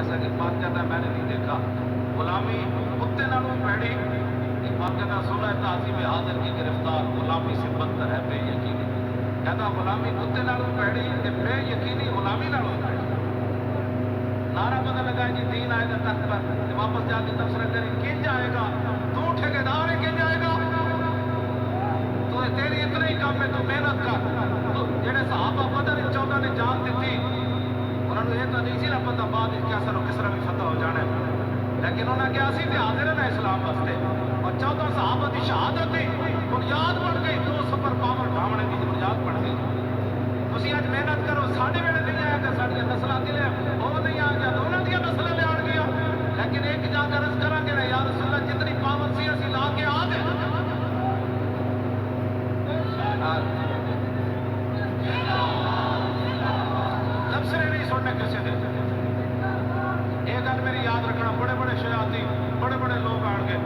ایسا کہ بات کہتا ہے میں نے نہیں دیکھا غلامی کتے نالوں پیڑی. ایک بات کہتا سنا ہے تعظیم حاضر کی گرفتار غلامی سے بدتر ہے بے یقینی. کہتا غلامی کتے نالوں پیڑی تے بے یقینی غلامی نالوں پیڑی. نعرہ پتہ لگا جی دین آئے گا تخت پر واپس جا کے تبصرہ کرے کن جائے گا تو ٹھیکیدار ہے کن جائے گا تو تیری اتنا ہی کام ہے تو محنت کر. تو جڑے صحابہ بدر 14 نے جان دیتی انہوں نے یہ تو نہیں سی نہ پتا بعد کیسا نو کس طرح بھی فتح ہو جانا ہے لیکن انہوں نے کیا سی تے حاضر ہے نا اسلام واسطے اور 14 صحابہ کی شہادت تھی بنیاد بن گئی 2 سپر پاور ڈھاونے کی بنیاد بن گئی. تسی اج محنت کرو ساڈے ویلے نہیں آیا کہ ساڈیاں نسلاں دلے وہ نہیں آ گیا تو انہاں دیاں نسلاں لے آن گیا لیکن ایک جا کے عرض کریں گے یا رسول اللہ جتنی پاور سی اسی لا کے آ گئے. تبصرے نہیں سننے کسی دے. یہ گل میری یاد رکھنا بڑے بڑے شیاطین بڑے بڑے لوگ آن گے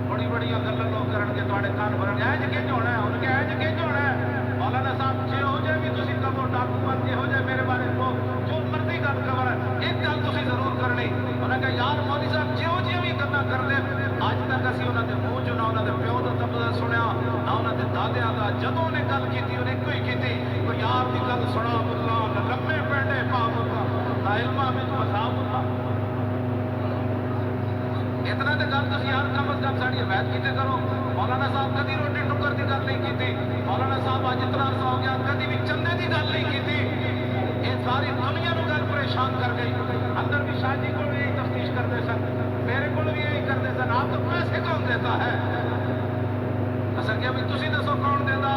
بڑی بڑی گلاں لوگ کرن گے تواڈے کان بھرن گے اینج کنج ہونا ہے ان کے اینج کنج ہونا ہے. مولانا صاحب جے ہو جائے بھی تسی کہو ڈاکو بن جے ہو جائے میرے بارے کو جو مرضی گل کر ایک گل تسی ضرور کرنی. انہاں کہا یار مولوی صاحب جیو جیو بھی گلاں کر دے اج تک اسی انہاں دے منہ چوں نہ انہاں دے پیو دا تبصرہ سنیا نہ انہاں دے دادیاں دا جدوں نے گل کیتی انہیں کوئی کیتی کوئی یار دی گل سنا اللہ نہ لمے پینڈے پاپ اللہ نہ علماء میں مذہب اللہ. اتنا تو گل تھی یار کم از کم ساری حمایت کیتے کرو. مولانا صاحب کدی روٹی ٹکر کی گل نہیں کی. مولانا صاحب اج اتنا عرصہ ہو گیا کدی بھی چندے کی گل نہیں کی. یہ ساری دنیا کو گل پریشان کر گئی. اندر بھی شاہ جی کو یہی تفتیش کرتے سن میرے کو بھی یہی کرتے سن آپ تو پیسے کون دیتا ہے. اصل کیا بھی تھی دسو کون دیتا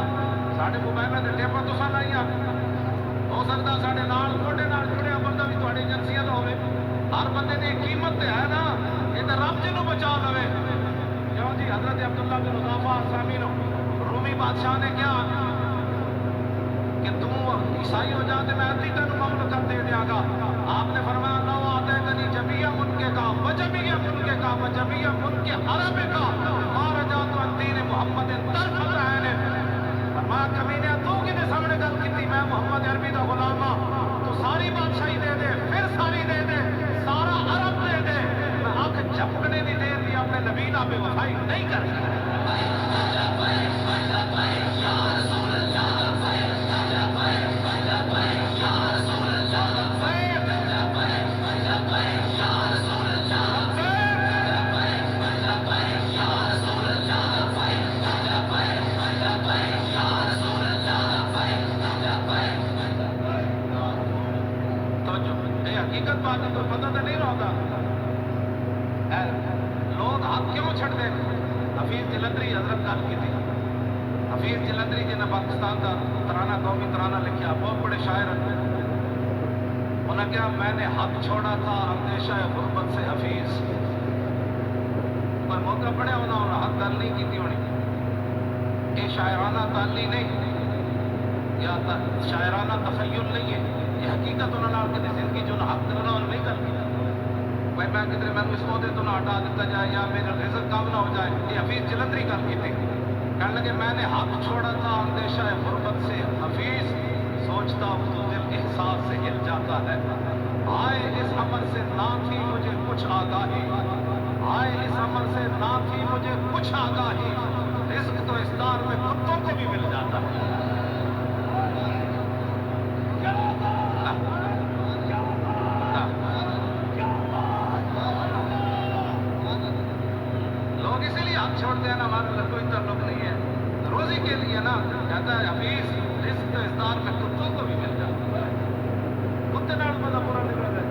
سارے موبائلوں کے ٹیپاں تو لائیاں ہو سکتا سارے نال موڈے نال جڑیا بندہ بھی تھوڑی ایجنسیاں کا ہوئے. ہر بندے کی قیمت ہے نا یہ تو رب جی بچا لو. کیوں جی حضرت عبداللہ بن حذافہ اسلامی رومی بادشاہ نے کیا کہ تم عیسائی ہو جاتے میں ادھی تین مملکت دے دیا گا. آپ نے فرمایا لو آتے کنی جبیہ منکے کا وجبیہ منکے کا وجبیہ منکے عرب کا مار جات دین محمد طرف رہنے. فرمایا کبھی نے تو کنے سامنے گل کی میں محمد عربی کا غلام ہاں تو ساری بادشاہی دے دے پھر ساری دے دے سارا عرب دے دے میں آنکھ جھپکنے دی دیر بھی اپنے نبی نہ بے وفائی نہیں کر سکتا. حقیقت بات ہے کوئی پتہ تو نہیں رہتا. لوگ ہاتھ کیوں چھڑ دے. حفیظ جلندری حضرت گل کی تھی. حفیظ جلندری جی نے پاکستان کا ترانہ قومی ترانہ لکھا بہت بڑے شاعر ہیں. انہوں نے کہا میں نے ہاتھ چھوڑا تھا اندیشہ غربت سے حفیظ. پر موقع پڑیا ہونا انہوں نے ہاتھ گل نہیں کی ہونی. یہ شاعرانہ تعلی نہیں یا شاعرانہ تخیل نہیں ہے. یہ حقیقت انہوں نے کسی زندگی جو حق کرنا انہوں نے نہیں کر دیا. بھائی میں کدھر میں اس عہدے تو نہ ہٹا دیتا جائے یا میرا رزق کم نہ ہو جائے. یہ حفیظ جلندری کر کی تھی. کہنے لگے میں نے ہاتھ چھوڑا تھا اندیشہ غربت سے حفیظ سوچتا ہوں تو دل احساس سے ہل جاتا ہے. آئے اس عمل سے نہ تھی مجھے کچھ آگاہی. آئے اس عمل سے نہ تھی مجھے کچھ آگاہی. رزق تو اس دار میں کتوں کو بھی مل جاتا ہے. لوگ اسی لیے ہاتھ چھوڑتے ہیں نا ہمارا کوئی تعلق نہیں ہے روزی کے لیے نا. کہتا ہے حفیظ رزق تو اس دار میں کتوں کو بھی مل جاتا ہے. کتے نال بڑا برا نکل ہے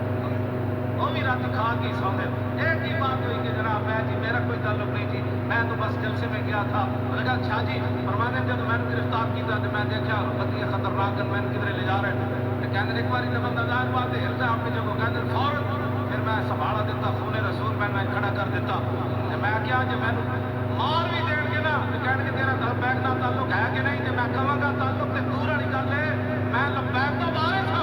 وہ بھی رات کھا کے سوندے. ایک ہی بات ہوئی کہ جناب میں جی میرا کوئی تعلق نہیں جی میں تو بس جلسے میں گیا تھا. میں نے کہا اچھا جی فرمانے جب میں نے گرفتار کیا تو میں دیکھا بتی خطرناک میں کدھر لے جا رہے ہیں. کہنے ایک بار جب بندہ ظاہر بات ہے ہلتا اپنی جگہ کہتے فوراً پھر میں سنبھالا دیتا خون رسول میں کھڑا کر دیتا. میں کیا جی میں مار بھی دین گے نا تو کہنے تیرا بیگ نہ تعلق ہے کہ نہیں. جب میں کہوں گا تعلق تو دور والی گل ہے میں بیگ تو باہر تھا.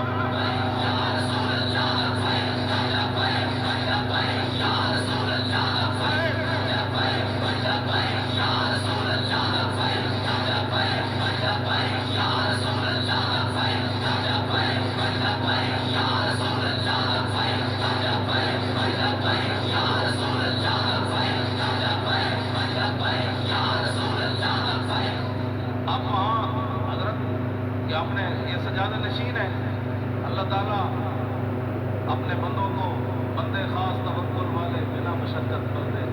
اپنے بندوں کو بندے خاص توکل والے بنا مشقت بندے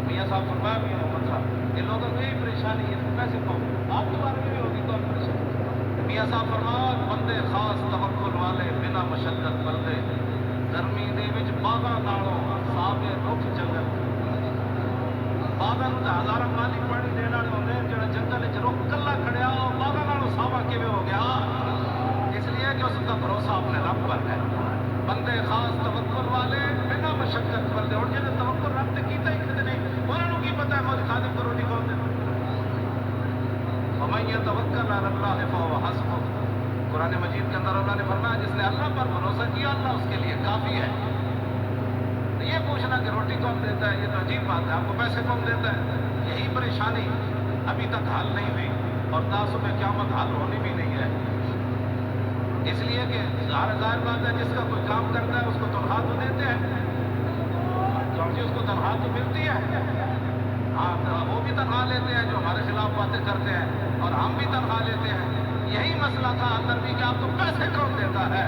میاں صاحب فرمایا بھی محمد صاحب یہ لوگوں کو یہی پریشانی ہے پیسے کم آپ کے بارے میں بھی ہوگی کون پریشانی میاں صاحب فرمایا بندے خاص توکل والے بنا مشقت بندے گرمی دے وچ باغاں نالوں ساوے رکھ جنگل باغاں تے ہزاراں مالی پانی دین والے ہوندے جڑا جنگل وچ رک کلا کھڑیا او باغاں نالوں ساوا کیویں ہو گیا اس لیے کہ اس کا بھروسہ اپنے رب پر ہے بندے خاص توکل والے بنا مشقت بندے اور جنہیں توکل رب تے کیتا ہی کدے نہیں انہوں کی پتہ ہے مول خادم کو روٹی کون دے ومن يتوکل علی اللہ فهو حسبہ قرآن مجید کے اندر اللہ نے فرمایا جس نے اللہ پر بھروسہ کیا اللہ اس کے لیے کافی ہے تو یہ پوچھنا کہ روٹی کون دیتا ہے یہ تو عجیب بات ہے آپ کو پیسے کون دیتا ہے یہی پریشانی ابھی تک حل نہیں ہوئی اور تاسو میں قیامت حل ہونی بھی نہیں ہے اس لیے کہ ظاہر بات ہے جس کا کوئی کام کرتا ہے اس کو تنخواہ تو دیتے ہیں کیونکہ اس کو تنخواہ تو ملتی ہے ہاں وہ بھی تنخواہ لیتے ہیں جو ہمارے خلاف باتیں کرتے ہیں اور ہم بھی تنخواہ لیتے ہیں یہی مسئلہ تھا اندر بھی کہ آپ کو پیسے کون دیتا ہے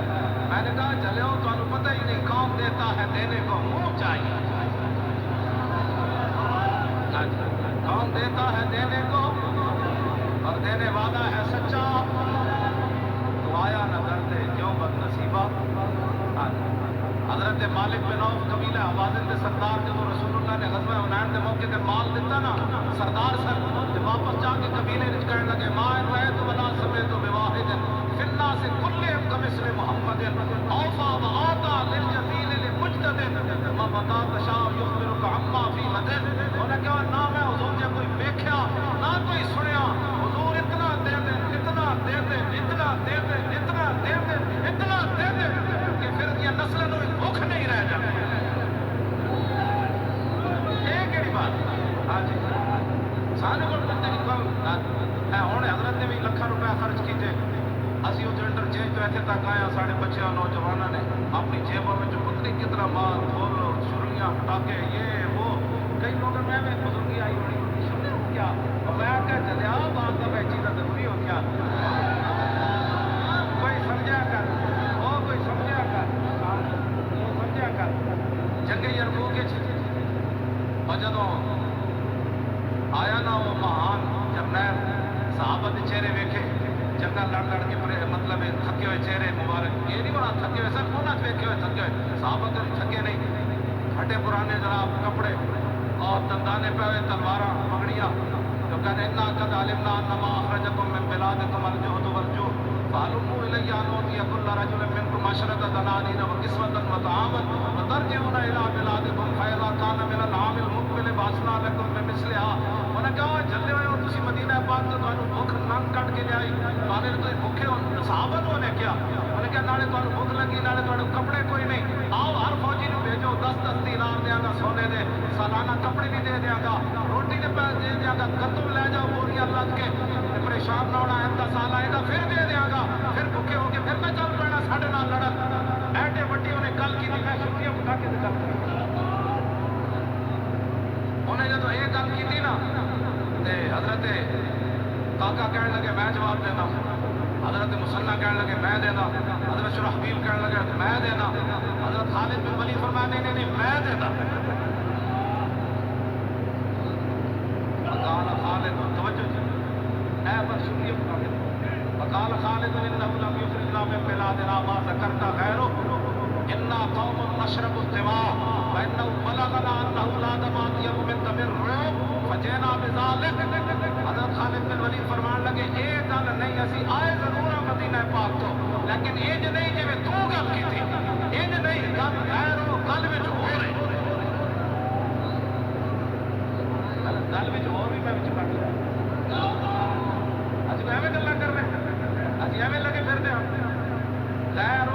میں نے کہا چلے ہو تو آپ پتہ ہی نہیں کون دیتا ہے دینے کو منہ چاہیے کون دیتا ہے دینے کو اور دینے والا ہے سچا تو آیا نہ کرتے کیوں بد نصیبہ حضرت مالک بن عوف قبیلہ حوازن کے سردار جب رسول اللہ نے غزوہ حنین کے موقع تے مال دیتا نا سردار سر جب واپس جا کے قبیلے وچ کہنے لگے ما روایت ولا سمیت بواحد فی الناس کلہم کمثل محمد اوفا وآتا للجزیل لمجتد ما بتا تشاء یخبرک عما فی غد انہیں کہا نہ میں حضور جب کوئی دیکھا نہ کوئی سنیا حضور اتنا دے دے اتنا دے دے اتنا دے دے اتنا دے دے اتنا دے دے کہ پھر یہ نسلیں تو بھوک نہیں رہ جاتی یہ کہڑی بات ہاں جی سارے کو بندے کی کم ہوں حضرت نے بھی لاکھاں روپے خرچ کیتے اسی وہ انٹرچینج تو ایتھے تک آیا سارے بچے نوجوانوں نے اپنی جیبوں میں جو پتہ نہیں کتنا مال کھول چھریاں پٹاخے یہ وہ کئی لوگوں میں بزرگی آئی ہوئی سننے کیا اور میں کہا چلے بات کا بہت چیزیں ضروری ہو کیا کوئی سمجھا کر وہ کوئی سمجھا کر سمجھا کر جنگ یرموک اور جدوں آیا نا وہ مہان جرنیل صحابہ کے چہرے ویکھے جنگا لڑ لڑ کے مطلب تھکے ہوئے چہرے مبارک یہ نہیں بڑا تھکے ہوئے سر کون ویکھے ہوئے تھکے ہوئے صحابہ کبھی تھکے نہیں پھٹے پرانے جناب کپڑے اور دندانے پہ ہوئے تلواراں پگڑیاں جو کہتے انا قد علمنا انما اخرجکم من بلادکم الجهد والجوع فعلموا الی ان اوتی کل رجل منکم عشرة دنانیر وکسوة وطعاما وترجعون الى بلادکم فاذا كان من العام المقبل بعثنا لكم بمثلها انہیں کہا جلدے ہوئے ہو تسی مدینہ پاک تو تانوں بھوک ننگ کٹ کے لے آئی تانے تو بھوکے ہو صحابہ تو نے کیا انہیں کہا نالے تانوں بھوک لگی نالے تانوں کپڑے کوئی نہیں آؤ ہر فوجی نو بھیجو 10 دینار دیاں گا سونے دے سالانہ کپڑے بھی دے دیاں گا روٹی دے پیسے دے دیاں گا گندم لے جاؤ بوریاں لد کے پریشان نہ ہونا ہے سال آئے گا پھر دے دیاں گا پھر بھوکے ہو کے پھر میں چل پڑنا ساڈے نال لڑن ایڈے وڈی انہیں گل کی میں شکریہ بٹا کے گل کر انہیں جدو یہ گل کی تھی نا تے حضرت کاکا کہنے لگے میں جواب دینا حضرت مسنہ کہنے لگے میں دینا حضرت شرحبیل کہنے لگے میں دینا حضرت خالد بن ولید فرمایا نہیں نہیں میں دینا وقال خالد توجہ اے پر شکریہ بتا دے وقال خالد انه لم يخرجنا من بلادنا ما ذكرت غيره انا قوم نشرب الدماء فانه بلغنا انه لا دم يطيب من دم الروم فجئنا بذلك حضرت خالد بن ولید فرمان لگے اے گل نہیں اسی آئے ضرور مدینہ پاک تو لیکن انج نہیں جویں تو گل کی تھی انج نہیں گل غیر وہ گل وچ ہو رہی گل وچ ہور بھی میں وچ کٹ لیا اسی ایویں گلاں کر رہے اسی ایویں لگے پھردے ہاں غیر